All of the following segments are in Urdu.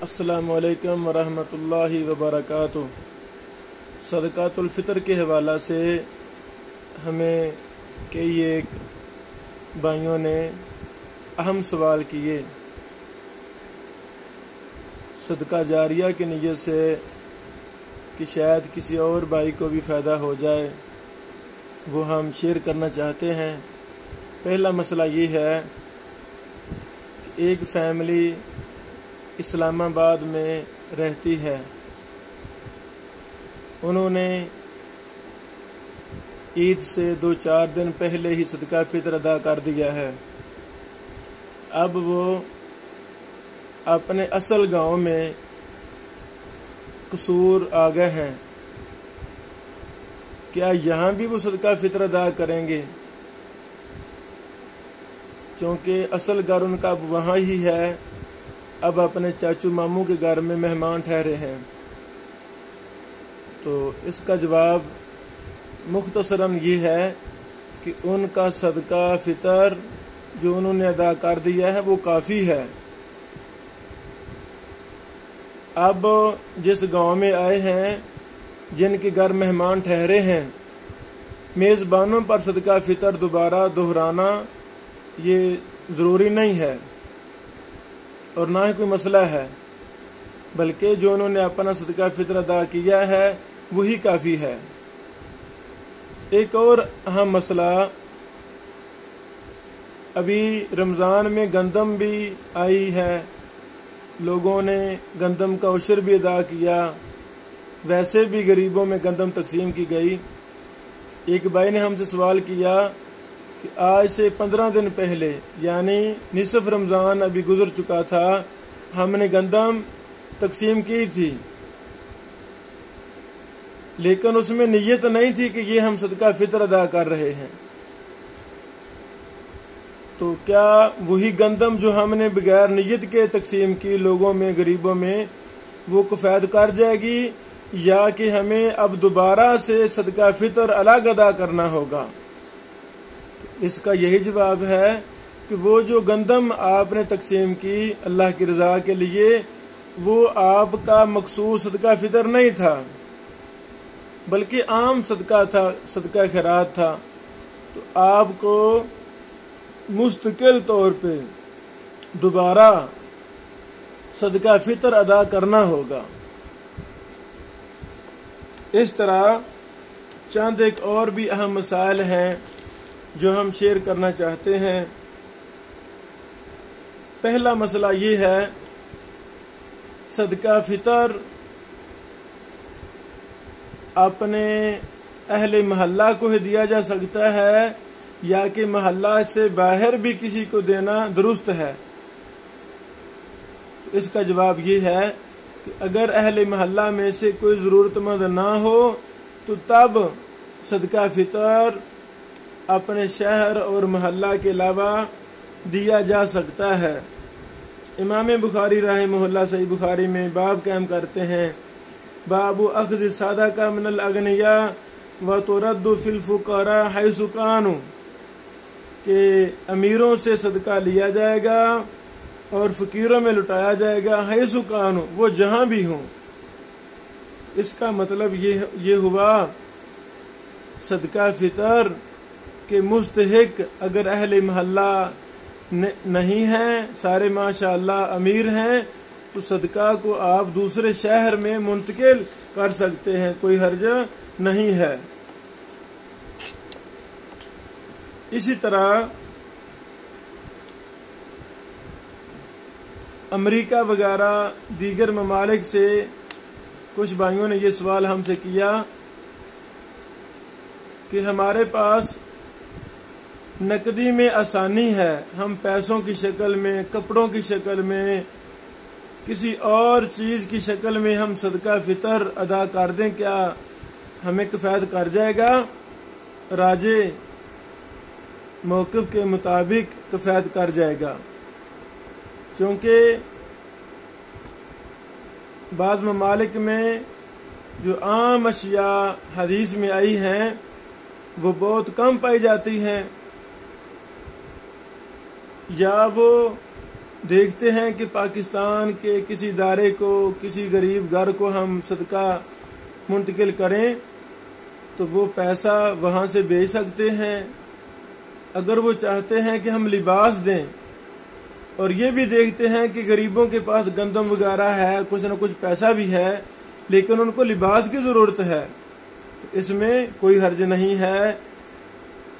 السلام علیکم ورحمۃ اللہ وبرکاتہ۔ صدقۃ الفطر کے حوالہ سے ہمیں کئی ایک بھائیوں نے اہم سوال کیے۔ صدقہ جاریہ کی نیت سے کہ شاید کسی اور بھائی کو بھی فائدہ ہو جائے، وہ ہم شیئر کرنا چاہتے ہیں۔ پہلا مسئلہ یہ ہے کہ ایک فیملی اسلام آباد میں رہتی ہے، انہوں نے عید سے 2-4 دن پہلے ہی صدقہ فطر ادا کر دیا ہے۔ اب وہ اپنے اصل گاؤں میں قصور آ گئے ہیں، کیا یہاں بھی وہ صدقہ فطر ادا کریں گے؟ چونکہ اصل گھر ان کا اب وہاں ہی ہے، اب اپنے چاچو ماموں کے گھر میں مہمان ٹھہرے ہیں۔ تو اس کا جواب مختصراً یہ ہے کہ ان کا صدقہ فطر جو انہوں نے ادا کر دیا ہے وہ کافی ہے۔ اب جس گاؤں میں آئے ہیں، جن کے گھر مہمان ٹھہرے ہیں، میزبانوں پر صدقہ فطر دوبارہ دہرانا یہ ضروری نہیں ہے اور نہ ہی کوئی مسئلہ ہے، بلکہ جو انہوں نے اپنا صدقہ فطر ادا کیا ہے وہی کافی ہے۔ ایک اور اہم مسئلہ، ابھی رمضان میں گندم بھی آئی ہے، لوگوں نے گندم کا عشر بھی ادا کیا، ویسے بھی غریبوں میں گندم تقسیم کی گئی۔ ایک بھائی نے ہم سے سوال کیا کہ آج سے 15 دن پہلے یعنی نصف رمضان ابھی گزر چکا تھا، ہم نے گندم تقسیم کی تھی، لیکن اس میں نیت نہیں تھی کہ یہ ہم صدقہ فطر ادا کر رہے ہیں، تو کیا وہی گندم جو ہم نے بغیر نیت کے تقسیم کی لوگوں میں، غریبوں میں، وہ کفایت کر جائے گی، یا کہ ہمیں اب دوبارہ سے صدقہ فطر الگ ادا کرنا ہوگا؟ اس کا یہی جواب ہے کہ وہ جو گندم آپ نے تقسیم کی اللہ کی رضا کے لیے، وہ آپ کا مخصوص صدقہ فطر نہیں تھا، بلکہ عام صدقہ تھا، صدقہ خیرات تھا۔ تو آپ کو مستقل طور پہ دوبارہ صدقہ فطر ادا کرنا ہوگا۔ اس طرح چند ایک اور بھی اہم مسائل ہیں جو ہم شیئر کرنا چاہتے ہیں۔ پہلا مسئلہ یہ ہے، صدقہ فطر اپنے اہل محلہ کو ہی دیا جا سکتا ہے یا کہ محلہ سے باہر بھی کسی کو دینا درست ہے؟ اس کا جواب یہ ہے کہ اگر اہل محلہ میں سے کوئی ضرورت مند نہ ہو تو تب صدقہ فطر اپنے شہر اور محلہ کے علاوہ دیا جا سکتا ہے۔ امام بخاری رحمہ اللہ صحیح بخاری میں باب قائم کرتے ہیں، باب اخذ الصدقہ من الاغنیاء وترد فی الفقراء حیث کانوا، کہ امیروں سے صدقہ لیا جائے گا اور فقیروں میں لٹایا جائے گا، حیث کانوا، وہ جہاں بھی ہوں۔ اس کا مطلب یہ ہوا صدقہ فطر کہ مستحق اگر اہل محلہ نہیں ہیں، سارے ماشاءاللہ امیر ہیں، تو صدقہ کو آپ دوسرے شہر میں منتقل کر سکتے ہیں، کوئی حرج نہیں ہے۔ اسی طرح امریکہ وغیرہ دیگر ممالک سے کچھ بھائیوں نے یہ سوال ہم سے کیا کہ ہمارے پاس نقدی میں آسانی ہے، ہم پیسوں کی شکل میں، کپڑوں کی شکل میں، کسی اور چیز کی شکل میں ہم صدقہ فطر ادا کر دیں، کیا ہمیں کفایت کر جائے گا؟ راجع موقف کے مطابق کفایت کر جائے گا، چونکہ بعض ممالک میں جو عام اشیاء حدیث میں آئی ہیں وہ بہت کم پائی جاتی ہیں، یا وہ دیکھتے ہیں کہ پاکستان کے کسی ادارے کو، کسی غریب گھر کو ہم صدقہ منتقل کریں تو وہ پیسہ وہاں سے بھیج سکتے ہیں۔ اگر وہ چاہتے ہیں کہ ہم لباس دیں، اور یہ بھی دیکھتے ہیں کہ غریبوں کے پاس گندم وغیرہ ہے، کچھ نہ کچھ پیسہ بھی ہے، لیکن ان کو لباس کی ضرورت ہے، تو اس میں کوئی حرج نہیں ہے۔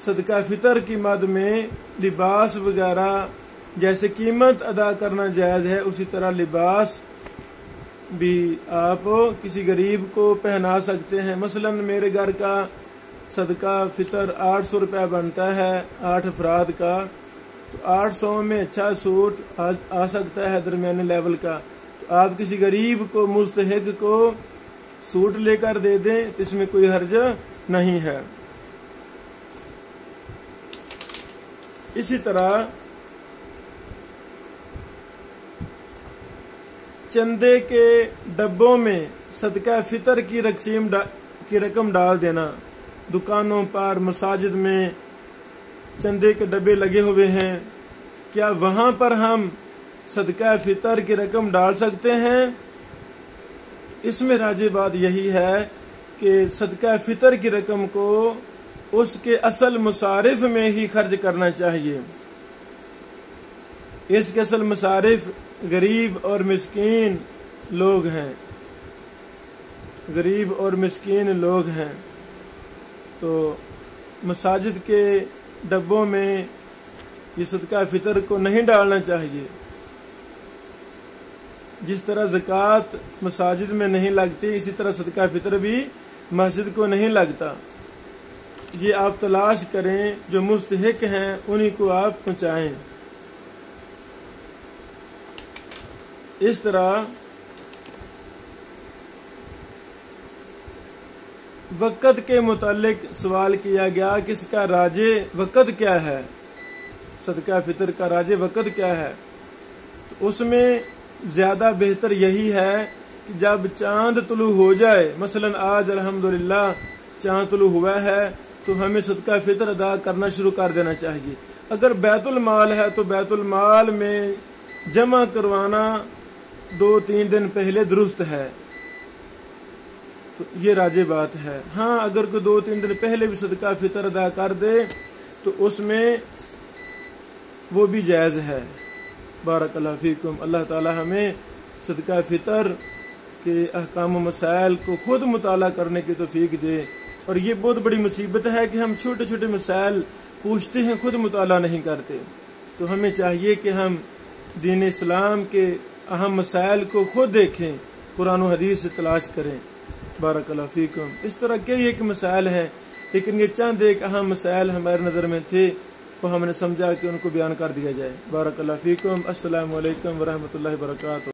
صدقہ فطر کی مد میں لباس وغیرہ جیسے قیمت ادا کرنا جائز ہے، اسی طرح لباس بھی آپ کسی غریب کو پہنا سکتے ہیں۔ مثلا میرے گھر کا صدقہ فطر 800 روپے بنتا ہے 8 افراد کا، تو 800 میں اچھا سوٹ آ سکتا ہے درمیانے لیول کا، تو آپ کسی غریب کو، مستحق کو سوٹ لے کر دے دیں، اس میں کوئی حرج نہیں ہے۔ اسی طرح چندے کے ڈبوں میں صدقہ فطر کی رقم ڈال دینا۔ دکانوں پر، مساجد میں چندے کے ڈبے لگے ہوئے ہیں، کیا وہاں پر ہم صدقہ فطر کی رقم ڈال سکتے ہیں؟ اس میں راجح بات یہی ہے کہ صدقہ فطر کی رقم کو اس کے اصل مصارف میں ہی خرچ کرنا چاہیے۔ اس کے اصل مصارف غریب اور مسکین لوگ ہیں، غریب اور مسکین لوگ ہیں، تو مساجد کے ڈبوں میں یہ صدقہ فطر کو نہیں ڈالنا چاہیے۔ جس طرح زکوٰۃ مساجد میں نہیں لگتی، اسی طرح صدقہ فطر بھی مسجد کو نہیں لگتا۔ یہ آپ تلاش کریں، جو مستحق ہیں انہی کو آپ پہنچائیں۔ اس طرح وقت کے متعلق سوال کیا گیا کہ اس کا راجح وقت کیا ہے، صدقہ فطر کا راجح وقت کیا ہے؟ تو اس میں زیادہ بہتر یہی ہے کہ جب چاند طلوع ہو جائے، مثلا آج الحمدللہ چاند طلوع ہوا ہے، تو ہمیں صدقہ فطر ادا کرنا شروع کر دینا چاہیے۔ اگر بیت المال ہے تو بیت المال میں جمع کروانا 2-3 دن پہلے درست ہے، تو یہ راجح بات ہے۔ ہاں اگر کوئی 2-3 دن پہلے بھی صدقہ فطر ادا کر دے تو اس میں وہ بھی جائز ہے۔ بارک اللہ فیکم۔ اللہ تعالی ہمیں صدقہ فطر کے احکام و مسائل کو خود مطالعہ کرنے کی توفیق دے۔ اور یہ بہت بڑی مصیبت ہے کہ ہم چھوٹے چھوٹے مسائل پوچھتے ہیں، خود مطالعہ نہیں کرتے۔ تو ہمیں چاہیے کہ ہم دین اسلام کے اہم مسائل کو خود دیکھیں، قرآن و حدیث سے تلاش کریں۔ بارک اللہ فیکم۔ اس طرح کئی ایک مسائل ہیں، لیکن یہ چند ایک اہم مسائل ہمارے نظر میں تھے، تو ہم نے سمجھا کہ ان کو بیان کر دیا جائے۔ بارک اللہ فیکم۔ السلام علیکم ورحمۃ اللہ وبرکاتہ۔